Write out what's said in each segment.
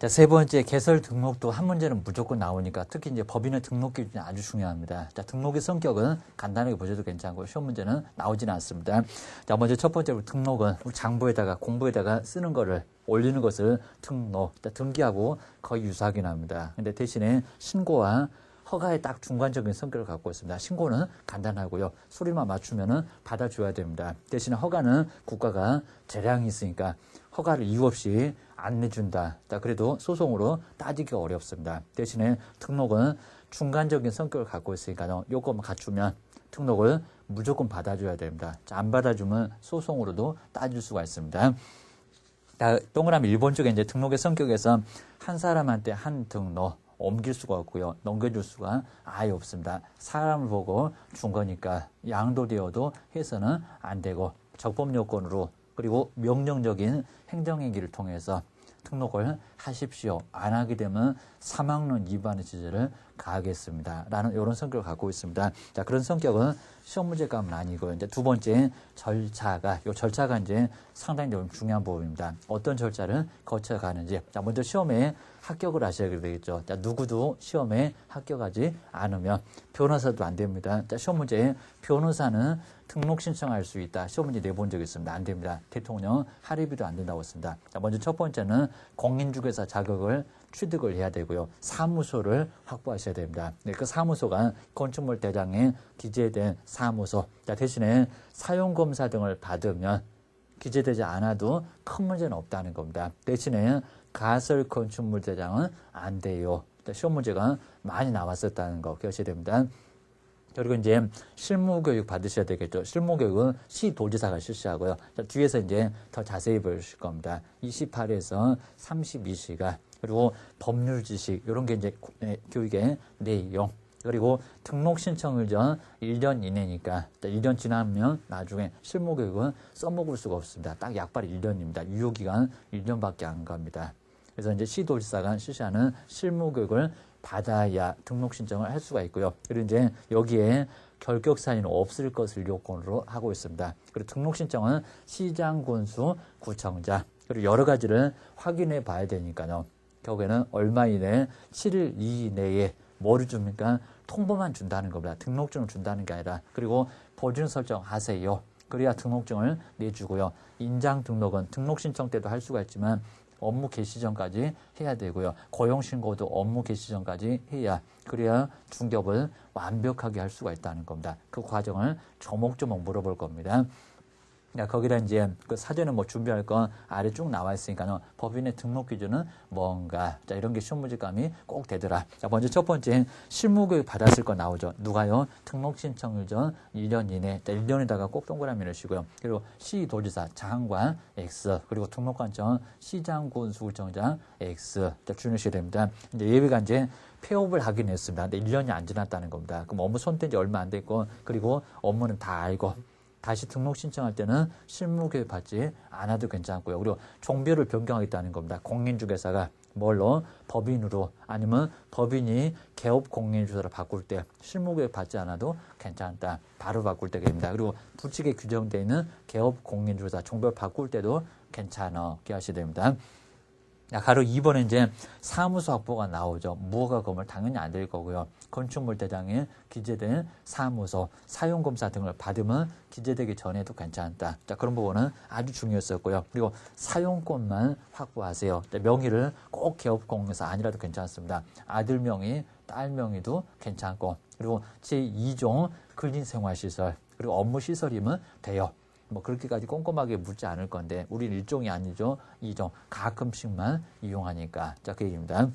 자, 세 번째, 개설 등록도 한 문제는 무조건 나오니까 특히 이제 법인의 등록 기준이 아주 중요합니다. 자, 등록의 성격은 간단하게 보셔도 괜찮고 시험 문제는 나오지는 않습니다. 자, 먼저 첫 번째로 등록은 장부에다가 공부에다가 쓰는 거를 올리는 것을 등록, 등기하고 거의 유사하긴 합니다. 근데 대신에 신고와 허가의 딱 중간적인 성격을 갖고 있습니다. 신고는 간단하고요. 수리만 맞추면은 받아줘야 됩니다. 대신에 허가는 국가가 재량이 있으니까 허가를 이유 없이 안 내준다. 그래도 소송으로 따지기가 어렵습니다. 대신에 등록은 중간적인 성격을 갖고 있으니까 요것만 갖추면 등록을 무조건 받아줘야 됩니다. 자, 안 받아주면 소송으로도 따질 수가 있습니다. 자, 동그라미 1번 쪽에 이제 등록의 성격에서 한 사람한테 한 등록 옮길 수가 없고요. 넘겨줄 수가 아예 없습니다. 사람을 보고 준 거니까 양도되어도 해서는 안 되고 적법 요건으로 그리고 명령적인 행정행위를 통해서 등록을 하십시오. 안 하게 되면 사망론 위반의 죄를 가하겠습니다. 라는 이런 성격을 갖고 있습니다. 자, 그런 성격은 시험 문제 값은 아니고요. 이제 두 번째 절차가 이제 상당히 좀 중요한 부분입니다. 어떤 절차를 거쳐 가는지. 자, 먼저 시험에 합격을 하셔야 되겠죠. 자, 누구도 시험에 합격하지 않으면 변호사도 안 됩니다. 자, 시험 문제에 변호사는 등록 신청할 수 있다. 시험 문제 내본 적 있습니다. 안 됩니다. 대통령 할애비도 안 된다고 했습니다. 자, 먼저 첫 번째는 공인중개사 자격을 취득을 해야 되고요. 사무소를 확보하셔야 됩니다. 네, 그 사무소가 건축물 대장에 기재된 사무소. 자, 대신에 사용검사 등을 받으면 기재되지 않아도 큰 문제는 없다는 겁니다. 대신에 가설 건축물 대장은 안 돼요. 시험 문제가 많이 나왔었다는 거 기억하셔야 됩니다. 그리고 이제 실무교육 받으셔야 되겠죠. 실무교육은 시도지사가 실시하고요. 자, 뒤에서 이제 더 자세히 보여주실 겁니다. 28에서 32시간. 그리고 법률 지식, 이런 게 이제 교육의 내용. 그리고 등록 신청을 전 1년 이내니까 1년 지나면 나중에 실무교육은 써먹을 수가 없습니다. 딱 약발 1년입니다. 유효기간 1년밖에 안 갑니다. 그래서 이제 시도지사가 실시하는 실무교육을 받아야 등록 신청을 할 수가 있고요. 그리고 이제 여기에 결격 사유는 없을 것을 요건으로 하고 있습니다. 그리고 등록 신청은 시장, 군수, 구청장 그리고 여러 가지를 확인해 봐야 되니까요. 결국에는 얼마 이내 7일 이내에 뭐를 줍니까? 통보만 준다는 겁니다. 등록증을 준다는 게 아니라. 그리고 보증 설정하세요. 그래야 등록증을 내주고요. 인장 등록은 등록 신청 때도 할 수가 있지만 업무 개시 전까지 해야 되고요. 고용신고도 업무 개시 전까지 해야 그래야 중개업을 완벽하게 할 수가 있다는 겁니다. 그 과정을 조목조목 물어볼 겁니다. 거기다 이제 그 사전에 뭐 준비할 건 아래 쭉 나와 있으니까요. 법인의 등록 기준은 뭔가. 자, 이런 게 시험 문제감이 꼭 되더라. 자, 먼저 첫 번째 실무교육 받았을 거 나오죠. 누가요? 등록 신청일 전 1년 이내. 자, 1년에다가 꼭 동그라미 넣으시고요. 그리고 시도지사 장관 X. 그리고 등록관청 시장, 군수, 구청장 X. 자, 준우셔야 됩니다. 이제 예비가 이제 폐업을 하긴 했습니다. 근데 1년이 안 지났다는 겁니다. 그럼 업무 손뗀 지 얼마 안 됐고, 그리고 업무는 다 알고. 다시 등록 신청할 때는 실무교육 받지 않아도 괜찮고요. 그리고 종별을 변경하겠다는 겁니다. 공인중개사가 뭘로? 법인으로 아니면 법인이 개업 공인중개사로 바꿀 때 실무교육 받지 않아도 괜찮다. 바로 바꿀 때가 됩니다. 그리고 부칙에 규정되어 있는 개업 공인중개사 종별 바꿀 때도 괜찮아. 기하셔야 됩니다. 가로 2번에 이제 사무소 확보가 나오죠. 무허가 건물 당연히 안 될 거고요. 건축물 대장에 기재된 사무소, 사용검사 등을 받으면 기재되기 전에도 괜찮다. 자, 그런 부분은 아주 중요했었고요. 그리고 사용권만 확보하세요. 명의를 꼭 개업공인중개사 아니라도 괜찮습니다. 아들 명의, 딸 명의도 괜찮고 그리고 제2종 근린생활시설 그리고 업무시설이면 돼요. 뭐 그렇게까지 꼼꼼하게 묻지 않을 건데 우리는 1종이 아니죠. 2종 가끔씩만 이용하니까. 자, 그 얘기입니다.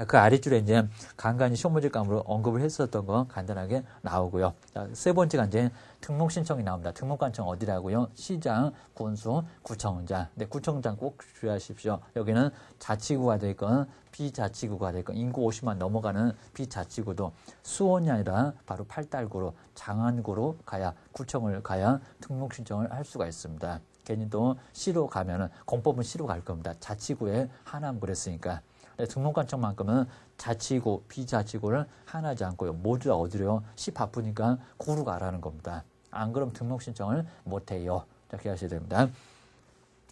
그 아랫줄에 이제 간간히 시험 문제감으로 언급을 했었던 거 간단하게 나오고요. 자, 세 번째가 이제 등록 신청이 나옵니다. 등록관청 어디라고요? 시장, 군수, 구청장. 근데 구청장 꼭 주의하십시오. 여기는 자치구가 되건 비자치구가 되건 인구 50만 넘어가는 비자치구도 수원이 아니라 바로 팔달구로 장안구로 가야 구청을 가야 등록 신청을 할 수가 있습니다. 괜히 또 시로 가면은 공법은 시로 갈 겁니다. 자치구에 하나만 그랬으니까. 등록관청만큼은 자치구, 비자치구를 하나지 않고요. 모두 다 어디로요? 시 바쁘니까 구로 가라는 겁니다. 안 그러면 등록 신청을 못해요. 자, 기억하셔야 됩니다.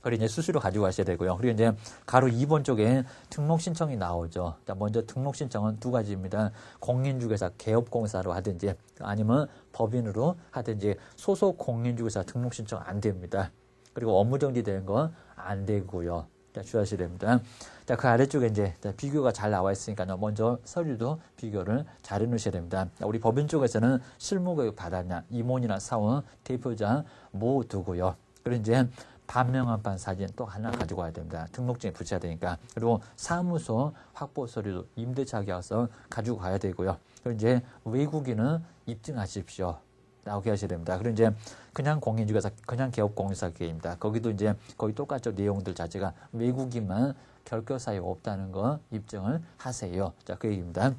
그리고 이제 수수료 가지고 가셔야 되고요. 그리고 이제 가로 2번 쪽에 등록 신청이 나오죠. 자, 먼저 등록 신청은 두 가지입니다. 공인중개사 개업공사로 하든지 아니면 법인으로 하든지 소속 공인중개사 등록 신청 안 됩니다. 그리고 업무정지되는 건 안 되고요. 자, 주의하셔야 됩니다. 자, 그 아래쪽에 이제 비교가 잘 나와 있으니까요. 먼저 서류도 비교를 잘 해놓으셔야 됩니다. 우리 법인 쪽에서는 실무교육 받았냐, 임원이나 사원, 대표자 모두고요. 그리고 이제 반명한판 사진 또 하나 가지고 와야 됩니다. 등록증에 붙여야 되니까. 그리고 사무소 확보 서류도 임대차 계약서 가지고 가야 되고요. 그리고 이제 외국인은 입증하십시오. 나오게 하셔야 됩니다. 그리고 이제 그냥 공인중개사, 그냥 개업공사 계획입니다. 거기도 이제 거의 똑같죠. 내용들 자체가 외국인만 결격 사유가 없다는 거 입증을 하세요. 자, 그 얘기입니다.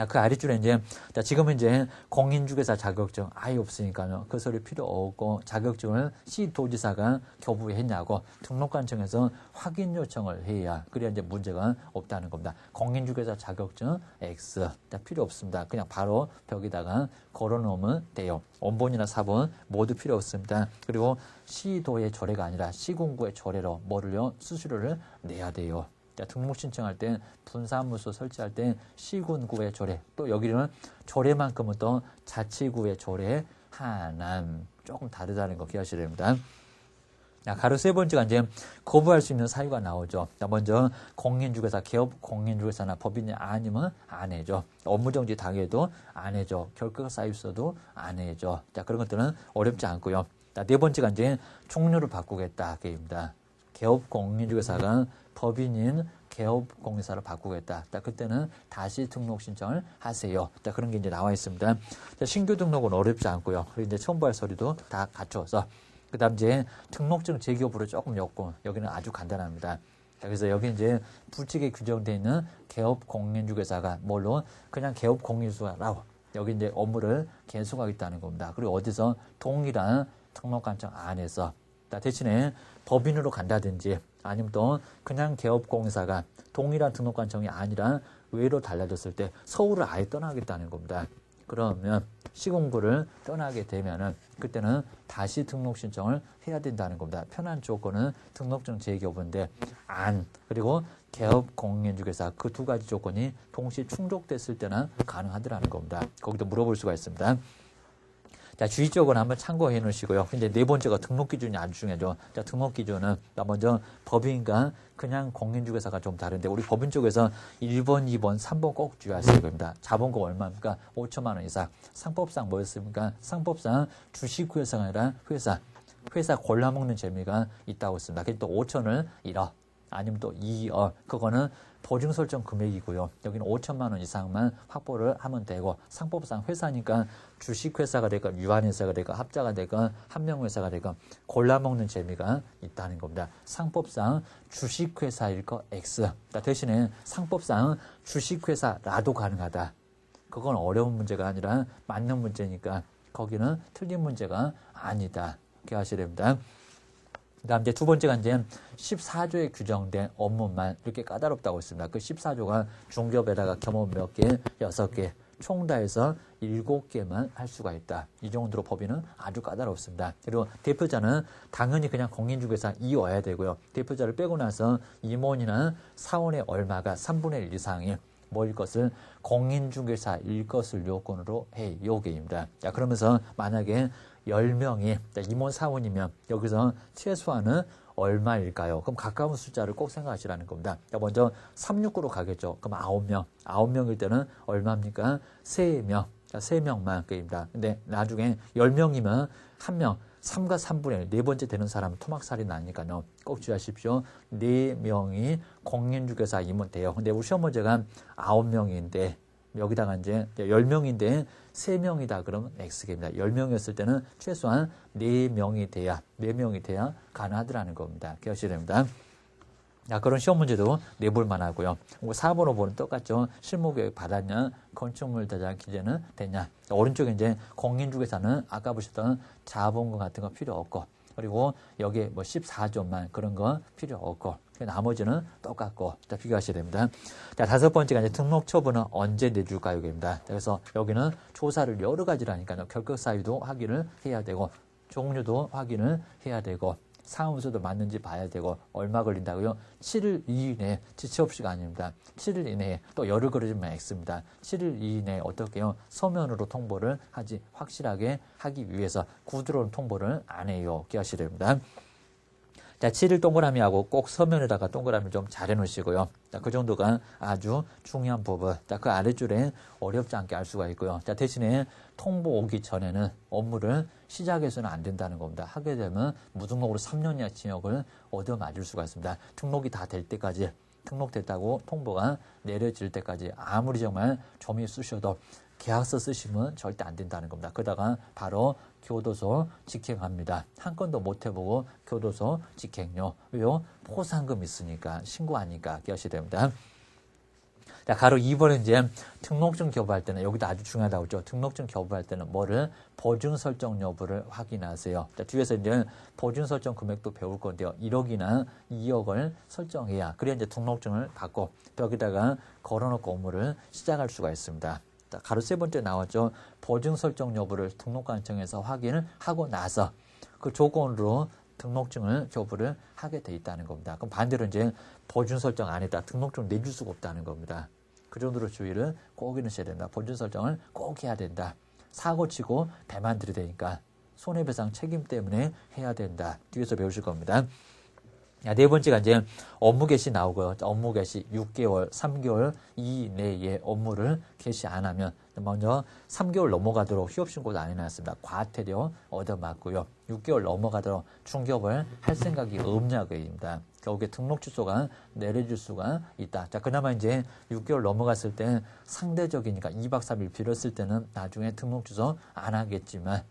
그 아래줄에 이제, 자, 지금은 이제 공인중개사 자격증 아예 없으니까요. 그 소리 필요 없고 자격증을 시도지사가 교부했냐고 등록관청에서 확인 요청을 해야 그래야 이제 문제가 없다는 겁니다. 공인중개사 자격증 X. 자, 필요 없습니다. 그냥 바로 벽에다가 걸어놓으면 돼요. 원본이나 사본 모두 필요 없습니다. 그리고 시도의 조례가 아니라 시군구의 조례로 뭐를요? 수수료를 내야 돼요. 등록 신청할 때 분사무소 설치할 때 시군구의 조례 또 여기는 조례만큼은 또 자치구의 조례 하남 조금 다르다는 거 기억하셔야 됩니다. 가로 세 번째가 이제 거부할 수 있는 사유가 나오죠. 먼저 공인중개사, 개업 공인중개사나 법인이 아니면 안 해줘. 업무정지 당해도 안 해줘. 결격 사유 있어도 안 해줘. 자, 그런 것들은 어렵지 않고요. 자, 네 번째가 이제 종류를 바꾸겠다. 그입니다. 개업 공인중개사가 법인인 개업공사로 바꾸겠다. 자, 그때는 다시 등록 신청을 하세요. 자, 그런 게 이제 나와 있습니다. 자, 신규 등록은 어렵지 않고요. 그리고 이제 첨부할 서류도 다 갖춰서. 그 다음 이제 등록증 재기업으로 조금 엮고, 여기는 아주 간단합니다. 자, 그래서 여기 이제 불칙에 규정되어 있는 개업공인중개사가 뭘로? 그냥 개업공인중개사라고 여기 이제 업무를 계속하겠다는 겁니다. 그리고 어디서? 동일한 등록관청 안에서. 자, 대신에 법인으로 간다든지 아니면 또 그냥 개업공사가 동일한 등록관청이 아니라 외로 달라졌을 때 서울을 아예 떠나겠다는 겁니다. 그러면 시군구를 떠나게 되면은 그때는 다시 등록 신청을 해야 된다는 겁니다. 편한 조건은 등록증 재기업인데 그리고 개업 공인중개사 그 두 가지 조건이 동시 충족됐을 때는 가능하더라는 겁니다. 거기도 물어볼 수가 있습니다. 자, 주의적으로 한번 참고해 놓으시고요. 근데 네 번째가 등록 기준이 아주 중요하죠. 자, 등록 기준은 먼저 법인과 그냥 공인중개사가 좀 다른데 우리 법인 쪽에서 1번, 2번, 3번 꼭 주의하셔야 됩니다. 자본금 얼마입니까? 5천만 원 이상. 상법상 뭐였습니까? 상법상 주식회사가 아니라 회사 골라먹는 재미가 있다고 했습니다. 그래서 또 5천을 잃어. 아니면 또 2억. 그거는 보증 설정 금액이고요. 여기는 5천만 원 이상만 확보를 하면 되고 상법상 회사니까 주식회사가 될까 유한회사가 될까 합자가 될까 한명회사가 될까 골라먹는 재미가 있다는 겁니다. 상법상 주식회사일 거 X. 대신에 상법상 주식회사라도 가능하다. 그건 어려운 문제가 아니라 맞는 문제니까 거기는 틀린 문제가 아니다. 이렇게 하셔야 됩니다. 그 다음 이제 두 번째가 이제 14조에 규정된 업무만 이렇게 까다롭다고 했습니다. 그 14조가 중개업에다가 겸업 몇 개, 6개, 총 다 해서 7개만 할 수가 있다. 이 정도로 법인은 아주 까다롭습니다. 그리고 대표자는 당연히 그냥 공인중개사 이어야 되고요. 대표자를 빼고 나서 임원이나 사원의 얼마가 3분의 1 이상이 뭐일 것을 공인중개사일 것을 요건으로 해 요게입니다. 자, 그러면서 만약에 10명이 임원 사원이면 여기서 최소한은 얼마일까요? 그럼 가까운 숫자를 꼭 생각하시라는 겁니다. 자, 먼저 369로 가겠죠. 그럼 9명. 9명일 때는 얼마입니까? 3명. 자, 3명만 께입니다. 근데 나중에 10명이면 1명. 3과 3분의 1, 네 번째 되는 사람은 토막살이 나니까요. 꼭 주의하십시오. 4명이 공인중개사 임원 돼요. 근데 우리 시험 문제가 9명인데 여기다가 이제 10명인데 3명이다 그러면 X입니다. 10명이었을 때는 최소한 4명이 돼야 가능하더라는 겁니다. 기억하셔야 됩니다. 자, 그런 시험 문제도 내볼만 하고요. 4번, 5번은 똑같죠. 실무교육 받았냐, 건축물 대장 기재는 됐냐. 오른쪽에 이제 공인중개사는 아까 보셨던 자본금 같은 거 필요 없고, 그리고 여기에 뭐 14조만 그런 거 필요 없고, 나머지는 똑같고, 자, 비교하셔야 됩니다. 자, 다섯 번째가 이제 등록 처분은 언제 내줄까요? 입니다. 그래서 여기는 조사를 여러 가지를 하니까요. 결격 사유도 확인을 해야 되고, 종류도 확인을 해야 되고, 사무소도 맞는지 봐야 되고 얼마 걸린다고요? 7일 이내에 지체 없이가 아닙니다. 7일 이내에 또 열흘 걸리면 X입니다. 7일 이내에 어떻게요? 서면으로 통보를 하지 확실하게 하기 위해서 구두로는 통보를 안 해요. 기억하셔야 됩니다. 자, 7일 동그라미하고 꼭 서면에다가 동그라미 좀 잘 해놓으시고요. 자, 그 정도가 아주 중요한 부분. 자, 그 아래줄에 어렵지 않게 알 수가 있고요. 자, 대신에 통보 오기 전에는 업무를 시작해서는 안 된다는 겁니다. 하게 되면 무등록으로 3년 이하 징역을 얻어맞을 수가 있습니다. 등록이 다 될 때까지, 등록됐다고 통보가 내려질 때까지 아무리 정말 좀이 쑤셔도 계약서 쓰시면 절대 안 된다는 겁니다. 그러다가 바로 교도소 직행합니다. 한 건도 못 해보고 교도소 직행요. 왜요? 포상금 있으니까 신고하니까 기억하셔야 됩니다. 자, 가로 2번은 이제 등록증 교부할 때는 여기도 아주 중요하다고 했죠. 등록증 교부할 때는 뭐를 보증 설정 여부를 확인하세요. 자, 뒤에서 이제 보증 설정 금액도 배울 건데요. 1억이나 2억을 설정해야 그래야 이제 등록증을 받고 여기다가 걸어놓고 업무를 시작할 수가 있습니다. 자, 가로 세 번째 나왔죠. 보증 설정 여부를 등록관청에서 확인을 하고 나서 그 조건으로 등록증을 교부를 하게 돼 있다는 겁니다. 그럼 반대로 이제 보증 설정 안 했다. 등록증을 내줄 수가 없다는 겁니다. 그 정도로 주의를 꼭 해주셔야 된다. 보증 설정을 꼭 해야 된다. 사고 치고 배만 들이대니까 손해배상 책임 때문에 해야 된다. 뒤에서 배우실 겁니다. 네 번째가 이제 업무 개시 나오고요. 업무 개시 6개월, 3개월 이내에 업무를 개시 안 하면 먼저 3개월 넘어가도록 휴업신고도 안 해놨습니다. 과태료 얻어맞고요. 6개월 넘어가도록 중개업을 할 생각이 없냐고 얘기입니다. 거기에 등록 취소가 내려질 수가 있다. 자, 그나마 이제 6개월 넘어갔을 때 상대적이니까 2박 3일 빌었을 때는 나중에 등록 취소 안 하겠지만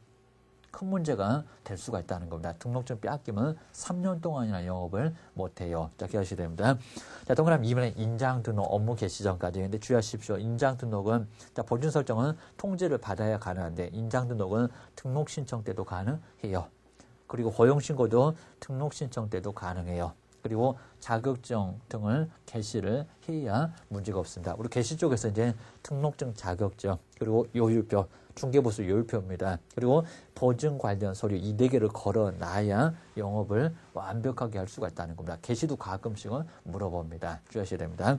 큰 문제가 될 수가 있다는 겁니다. 등록증 빼앗기면 3년 동안이나 영업을 못해요. 자, 기억하셔야 됩니다. 자, 동그라미 2번에 인장 등록 업무 개시 전까지. 근데 주의하십시오. 인장 등록은, 자, 보증 설정은 통지를 받아야 가능한데, 인장 등록은 등록 신청 때도 가능해요. 그리고 고용 신고도 등록 신청 때도 가능해요. 그리고 자격증 등을 개시를 해야 문제가 없습니다. 우리 개시 쪽에서 이제 등록증 자격증, 그리고 요율표, 중개보수 요율표입니다. 그리고 보증 관련 서류 이 4개를 걸어놔야 영업을 완벽하게 할 수가 있다는 겁니다. 개시도 가끔씩은 물어봅니다. 주의하셔야 됩니다.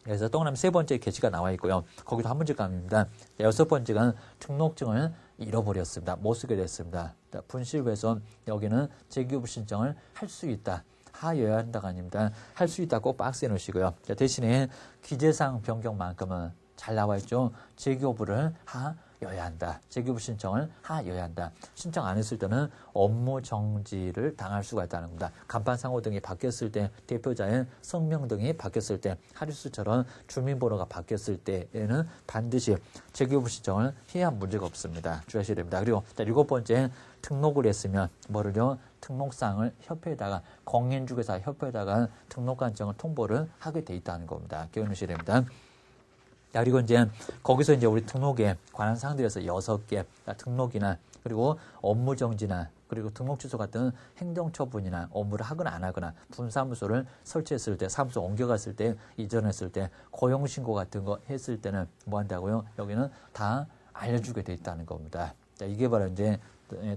그래서 동그라미 세 번째 개시가 나와 있고요. 거기도 한 문제감입니다. 여섯 번째가 등록증을 잃어버렸습니다. 못 쓰게 됐습니다. 분실훼손 여기는 재교부 신청을 할 수 있다. 하여야 한다가 아닙니다. 할 수 있다 꼭 박스에 놓으시고요. 대신에 기재사항 변경만큼은 잘 나와 있죠. 재교부를 하여야 한다. 재교부 신청을 하여야 한다. 신청 안 했을 때는 업무 정지를 당할 수가 있다는 겁니다. 간판상호 등이 바뀌었을 때, 대표자의 성명 등이 바뀌었을 때, 하류수처럼 주민번호가 바뀌었을 때에는 반드시 재교부 신청을 해야 문제가 없습니다. 주의하셔야 됩니다. 그리고 7번째 등록을 했으면 뭐를요? 등록사항을 협회에다가 공인중개사 협회에다가 등록관청을 통보를 하게 돼 있다는 겁니다. 기억하셔야 됩니다. 자, 그리고 이제 거기서 이제 우리 등록에 관한 사항들에서 6개 등록이나 그리고 업무 정지나 그리고 등록 취소 같은 행정 처분이나 업무를 하거나 안 하거나 분사무소를 설치했을 때, 사무소 옮겨갔을 때, 이전했을 때, 고용 신고 같은 거 했을 때는 뭐 한다고요? 여기는 다 알려주게 돼 있다는 겁니다. 자, 이게 바로 이제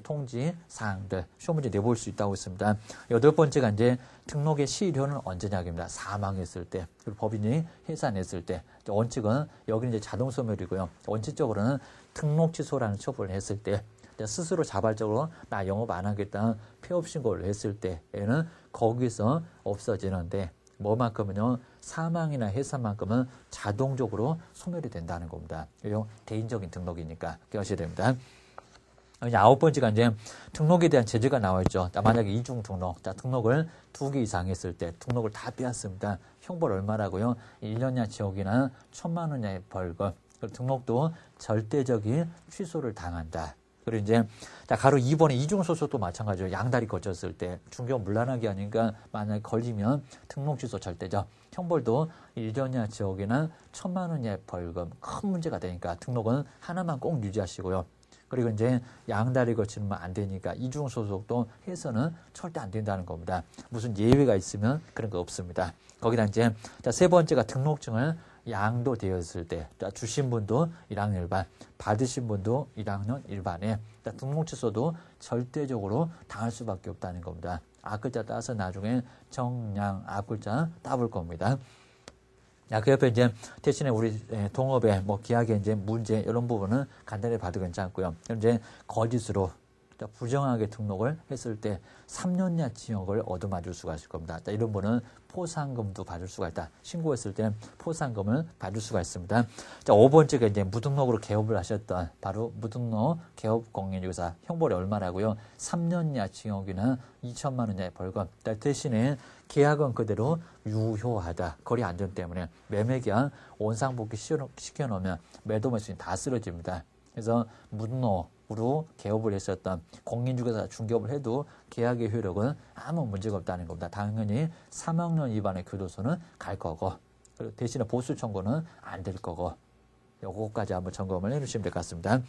통지 사항들 시험 문제 내볼 수 있다고 했습니다. 8번째가 이제 등록의 시효는 언제냐입니다. 사망했을 때, 그리고 법인이 해산했을 때. 원칙은 여기는 이제 자동 소멸이고요. 원칙적으로는 등록 취소라는 처분을 했을 때, 스스로 자발적으로 나 영업 안 하겠다 폐업 신고를 했을 때에는 거기서 없어지는데 뭐만큼은요, 사망이나 해산만큼은 자동적으로 소멸이 된다는 겁니다. 이거 개인적인 등록이니까 기억하셔야 됩니다. 이제 9번째가 이제 등록에 대한 제재가 나와 있죠. 만약에 이중 등록, 등록을 2개 이상 했을 때 등록을 다 빼앗습니다. 형벌 얼마라고요? 1년 이하 징역이나 1,000만 원 이하의 벌금. 그리고 등록도 절대적인 취소를 당한다. 그리고 이제 가로 2번에 이중 소속도 마찬가지로 양다리 거쳤을 때 중개업 물란하게 하니까 만약에 걸리면 등록 취소 절대죠. 형벌도 1년 이하 징역이나 1,000만 원 이하의 벌금. 큰 문제가 되니까 등록은 하나만 꼭 유지하시고요. 그리고 이제 양다리 거치면 안 되니까 이중 소속도 해서는 절대 안 된다는 겁니다. 무슨 예외가 있으면 그런 거 없습니다. 거기다 이제 세 번째가 등록증을 양도되었을 때, 주신 분도 1학년 일반, 받으신 분도 1학년 일반에 등록 취소도 절대적으로 당할 수밖에 없다는 겁니다. 앞글자 따서 나중에 정량 앞글자 따볼 겁니다. 그 옆에 이제 대신에 우리 동업의 기하의 이제 문제 이런 부분은 간단히 봐도 괜찮고요. 이제 거짓으로 부정하게 등록을 했을 때 3년 이하 징역을 얻어맞을 수가 있을 겁니다. 이런 분은 포상금도 받을 수가 있다. 신고했을 때 포상금을 받을 수가 있습니다. 5번째가 이제 무등록으로 개업을 하셨던 바로 무등록 개업 공인중개사 형벌이 얼마라고요? 3년 이하 징역이나 2천만 원 이하의 벌금. 대신에 계약은 그대로 유효하다. 거리 안전 때문에 매매계약 원상복귀 시켜놓으면 매도매수인 다 쓰러집니다. 그래서 무등록으로 개업을 했었던 공인중개사 중개업을 해도 계약의 효력은 아무 문제가 없다는 겁니다. 당연히 3학년 위반의 교도소는 갈 거고 대신에 보수 청구는 안 될 거고 요거까지 한번 점검을 해주시면 될 것 같습니다.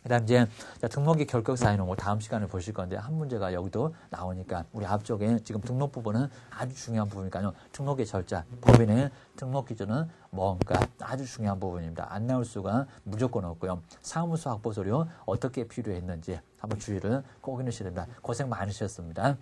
그 다음 이제 등록이 결격 사유는 다음 시간에 보실 건데 한 문제가 여기도 나오니까 우리 앞쪽에 지금 등록 부분은 아주 중요한 부분이니까요. 등록의 절차, 법인의 등록 기준은 뭔가 아주 중요한 부분입니다. 안 나올 수가 무조건 없고요. 사무소 확보 서류 어떻게 필요했는지 한번 주의를 꼭 해주셔야 됩니다. 고생 많으셨습니다.